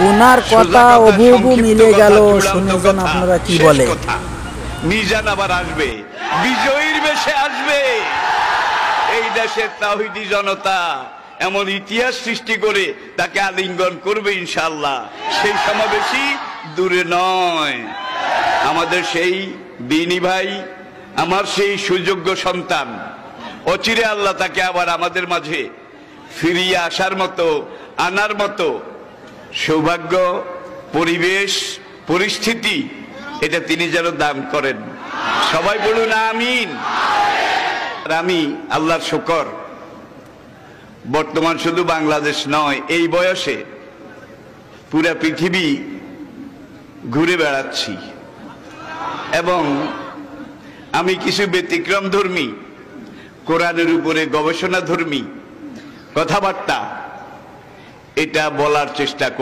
ওনার কথা অবু মিলে গেল, শুনেছেন আপনারা কি বলে। মিজান আবার আসবে, বিজয়ীর বেশে আসবে। এই দেশের তাওহীদি জনতা এমন ইতিহাস সৃষ্টি করে তাকে আলিঙ্গন করবে ইনশাআল্লাহ। সেই সমাবেশই দূরে নয়। আমাদের সেই দিনী ভাই, আমার সেই সুযোগ্য সন্তান, অচিরে আল্লাহ তাকে আবার আমাদের মাঝে ফিরিয়ে আসার মতো, আনার মতো সৌভাগ্য, পরিবেশ, পরিস্থিতি এটা তিনি যেন দান করেন। সবাই বলুন আমিন। আমি আল্লাহর শুকর, বর্তমান শুধু বাংলাদেশ নয়, এই বয়সে পুরা পৃথিবী ঘুরে বেড়াচ্ছি এবং আমি কিছু ব্যতিক্রম ধর্মী, কোরআনের উপরে গবেষণা ধর্মী কথাবার্তা এটা বলার চেষ্টা করি।